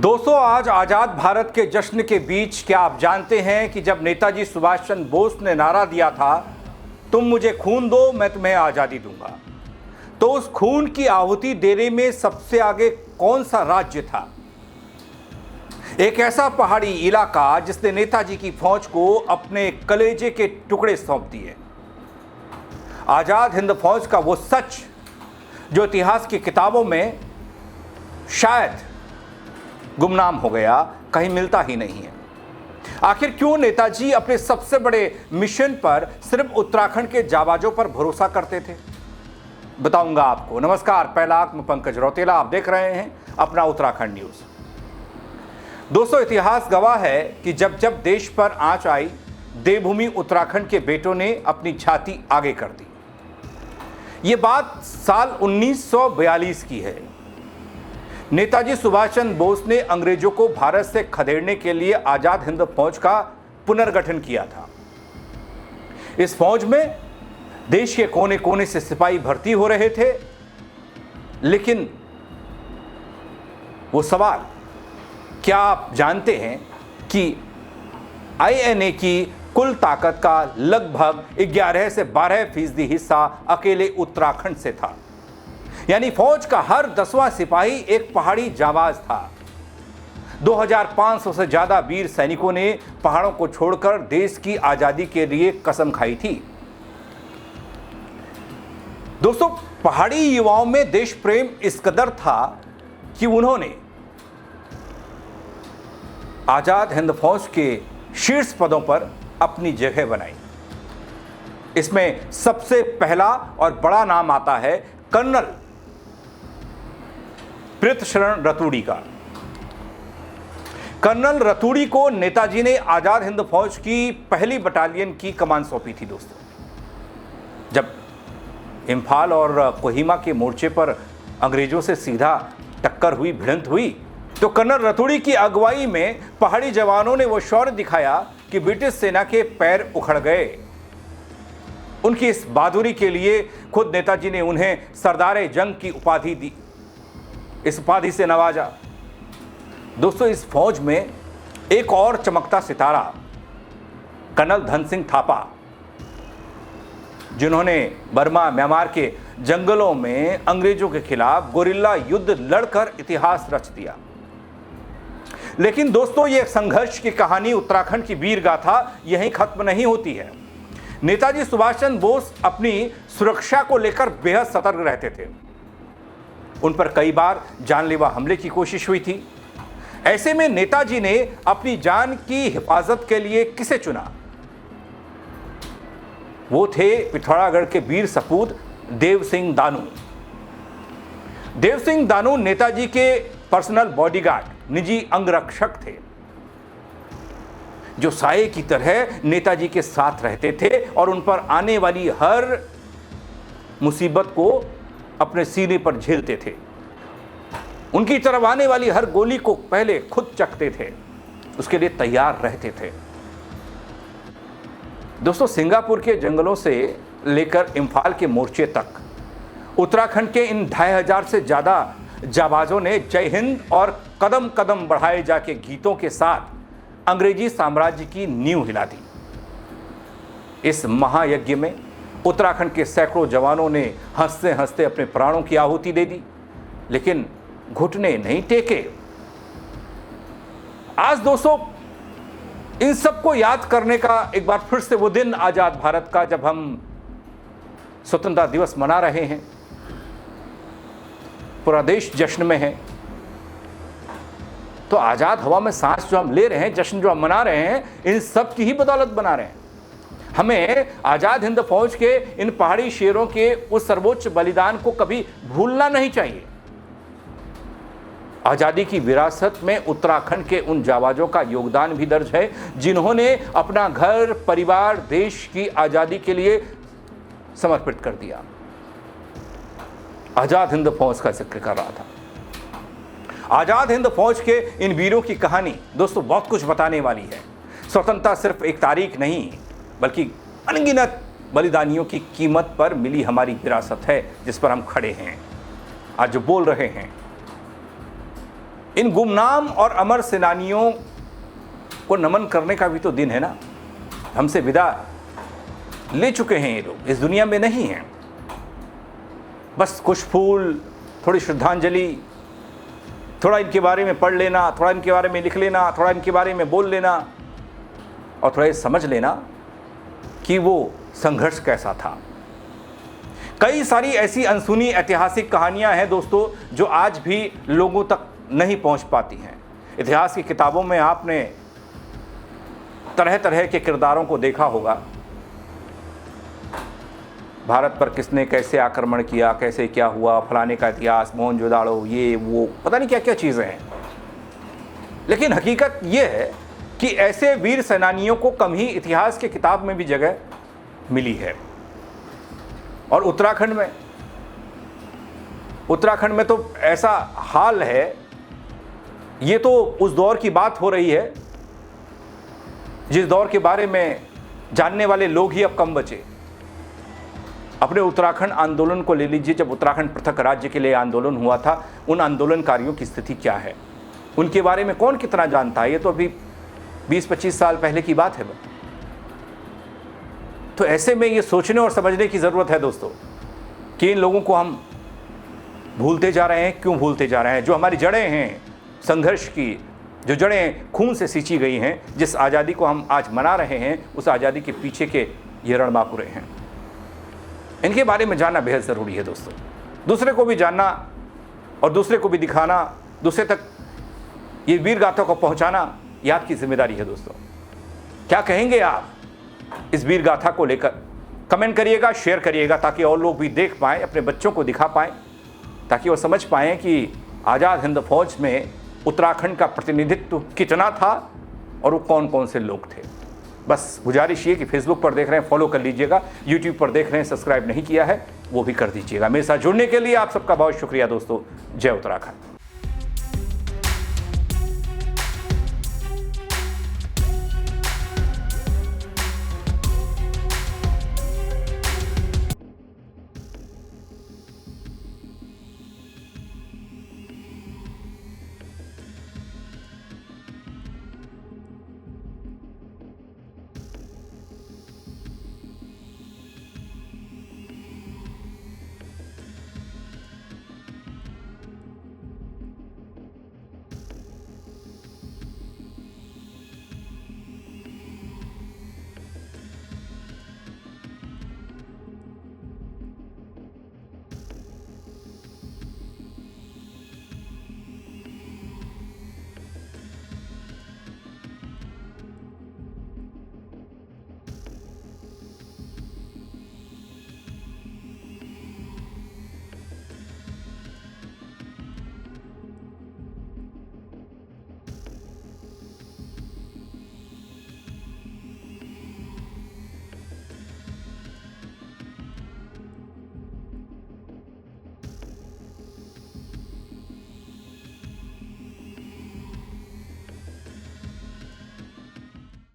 दोस्तों, आज आज़ाद भारत के जश्न के बीच क्या आप जानते हैं कि जब नेताजी सुभाष चंद्र बोस ने नारा दिया था, तुम मुझे खून दो मैं तुम्हें आज़ादी दूंगा, तो उस खून की आहुति देने में सबसे आगे कौन सा राज्य था? एक ऐसा पहाड़ी इलाका जिसने नेताजी की फौज को अपने कलेजे के टुकड़े सौंप दिए। आज़ाद हिंद फौज का वो सच जो इतिहास की किताबों में शायद गुमनाम हो गया, कहीं मिलता ही नहीं है। आखिर क्यों नेताजी अपने सबसे बड़े मिशन पर सिर्फ उत्तराखंड के जाबाजों पर भरोसा करते थे, बताऊंगा आपको। नमस्कार, पहला मैं पंकज रौतेला, आप देख रहे हैं अपना उत्तराखंड न्यूज। दोस्तों, इतिहास गवाह है कि जब जब देश पर आंच आई, देवभूमि उत्तराखंड के बेटों ने अपनी छाती आगे कर दी। ये बात साल 1942 की है। नेताजी सुभाष चंद्र बोस ने अंग्रेजों को भारत से खदेड़ने के लिए आजाद हिंद फौज का पुनर्गठन किया था। इस फौज में देश के कोने कोने से सिपाही भर्ती हो रहे थे, लेकिन वो सवाल, क्या आप जानते हैं कि आईएनए की कुल ताकत का लगभग 11 से 12% हिस्सा अकेले उत्तराखंड से था। यानी फौज का हर 10वां सिपाही एक पहाड़ी जाबाज था। 2500 से ज्यादा वीर सैनिकों ने पहाड़ों को छोड़कर देश की आजादी के लिए कसम खाई थी। दोस्तों, पहाड़ी युवाओं में देश प्रेम इस कदर था कि उन्होंने आजाद हिंद फौज के शीर्ष पदों पर अपनी जगह बनाई। इसमें सबसे पहला और बड़ा नाम आता है कर्नल प्रीतशरण रतूड़ी का। कर्नल रतूड़ी को नेताजी ने आजाद हिंद फौज की पहली बटालियन की कमान सौंपी थी। दोस्तों, जब इम्फाल और कोहिमा के मोर्चे पर अंग्रेजों से सीधा टक्कर हुई, भिड़ंत हुई, तो कर्नल रतूड़ी की अगुवाई में पहाड़ी जवानों ने वो शौर्य दिखाया कि ब्रिटिश सेना के पैर उखड़ गए। उनकी इस बहादुरी के लिए खुद नेताजी ने उन्हें सरदार जंग की उपाधि दी, इस उपाधि से नवाजा। दोस्तों, इस फौज में एक और चमकता सितारा कर्नल धन सिंह थापा, जिन्होंने बर्मा म्यांमार के जंगलों में अंग्रेजों के खिलाफ गोरिल्ला युद्ध लड़कर इतिहास रच दिया। लेकिन दोस्तों, ये संघर्ष की कहानी, उत्तराखंड की वीर गाथा यहीं खत्म नहीं होती है। नेताजी सुभाष चंद्र बोस अपनी सुरक्षा को लेकर बेहद सतर्क रहते थे। उन पर कई बार जानलेवा हमले की कोशिश हुई थी। ऐसे में नेताजी ने अपनी जान की हिफाजत के लिए किसे चुना? वो थे पिथौरागढ़ के वीर सपूत देव सिंह दानू। देव सिंह दानू नेताजी के पर्सनल बॉडीगार्ड, निजी अंगरक्षक थे, जो साये की तरह नेताजी के साथ रहते थे और उन पर आने वाली हर मुसीबत को अपने सीने पर झेलते थे। उनकी तरफ आने वाली हर गोली को पहले खुद चखते थे, उसके लिए तैयार रहते थे। दोस्तों, सिंगापुर के जंगलों से लेकर इम्फाल के मोर्चे तक उत्तराखंड के इन 2500 से ज्यादा जाबाजों ने जय हिंद और कदम कदम बढ़ाए जाके गीतों के साथ अंग्रेजी साम्राज्य की नींव हिला दी। इस महायज्ञ में उत्तराखंड के सैकड़ों जवानों ने हंसते हंसते अपने प्राणों की आहुति दे दी, लेकिन घुटने नहीं टेके। आज दोस्तों, इन सबको याद करने का एक बार फिर से वो दिन आजाद भारत का, जब हम स्वतंत्रता दिवस मना रहे हैं, पूरा देश जश्न में है। तो आजाद हवा में सांस जो हम ले रहे हैं, जश्न जो हम मना रहे हैं, इन सब की ही बदौलत मना रहे हैं। हमें आजाद हिंद फौज के इन पहाड़ी शेरों के उस सर्वोच्च बलिदान को कभी भूलना नहीं चाहिए। आजादी की विरासत में उत्तराखंड के उन जाबाजों का योगदान भी दर्ज है, जिन्होंने अपना घर, परिवार, देश की आजादी के लिए समर्पित कर दिया। आजाद हिंद फौज का जिक्र कर रहा था। आजाद हिंद फौज के इन वीरों की कहानी दोस्तों बहुत कुछ बताने वाली है। स्वतंत्रता सिर्फ एक तारीख नहीं, बल्कि अनगिनत बलिदानियों की कीमत पर मिली हमारी विरासत है, जिस पर हम खड़े हैं, आज जो बोल रहे हैं। इन गुमनाम और अमर सेनानियों को नमन करने का भी तो दिन है ना। हमसे विदा ले चुके हैं ये लोग, इस दुनिया में नहीं हैं। बस कुछ फूल, थोड़ी श्रद्धांजलि, थोड़ा इनके बारे में पढ़ लेना, थोड़ा इनके बारे में लिख लेना, थोड़ा इनके बारे में बोल लेना और थोड़ा ये समझ लेना कि वो संघर्ष कैसा था। कई सारी ऐसी अनसुनी ऐतिहासिक कहानियां हैं दोस्तों जो आज भी लोगों तक नहीं पहुंच पाती हैं। इतिहास की किताबों में आपने तरह तरह के किरदारों को देखा होगा। भारत पर किसने कैसे आक्रमण किया, कैसे क्या हुआ, फलाने का इतिहास, मोहनजोदाड़ो, ये वो, पता नहीं क्या क्या चीज़ें हैं। लेकिन हकीकत ये है कि ऐसे वीर सेनानियों को कम ही इतिहास के किताब में भी जगह मिली है। और उत्तराखंड में तो ऐसा हाल है, ये तो उस दौर की बात हो रही है जिस दौर के बारे में जानने वाले लोग ही अब कम बचे। अपने उत्तराखंड आंदोलन को ले लीजिए, जब उत्तराखंड पृथक राज्य के लिए आंदोलन हुआ था, उन आंदोलनकारियों की स्थिति क्या है, उनके बारे में कौन कितना जानता है। ये तो अभी 20-25 साल पहले की बात है। तो ऐसे में ये सोचने और समझने की ज़रूरत है दोस्तों कि इन लोगों को हम भूलते जा रहे हैं। क्यों भूलते जा रहे हैं? जो हमारी जड़ें हैं संघर्ष की, जो जड़ें खून से सींची गई हैं, जिस आज़ादी को हम आज मना रहे हैं, उस आज़ादी के पीछे के ये रणबांकुरे हैं। इनके बारे में जानना बेहद ज़रूरी है दोस्तों। दूसरे को भी जानना और दूसरे को भी दिखाना, दूसरे तक ये वीर गाथा को पहुंचाना ये आपकी जिम्मेदारी है दोस्तों। क्या कहेंगे आप इस वीर गाथा को लेकर? कमेंट करिएगा, शेयर करिएगा, ताकि और लोग भी देख पाएँ, अपने बच्चों को दिखा पाएँ, ताकि वो समझ पाएँ कि आज़ाद हिंद फौज में उत्तराखंड का प्रतिनिधित्व कितना था और वो कौन कौन से लोग थे। बस गुजारिश ये कि फेसबुक पर देख रहे हैं फॉलो कर लीजिएगा, यूट्यूब पर देख रहे हैं सब्सक्राइब नहीं किया है वो भी कर दीजिएगा। मेरे साथ जुड़ने के लिए आप सबका बहुत शुक्रिया दोस्तों। जय उत्तराखंड।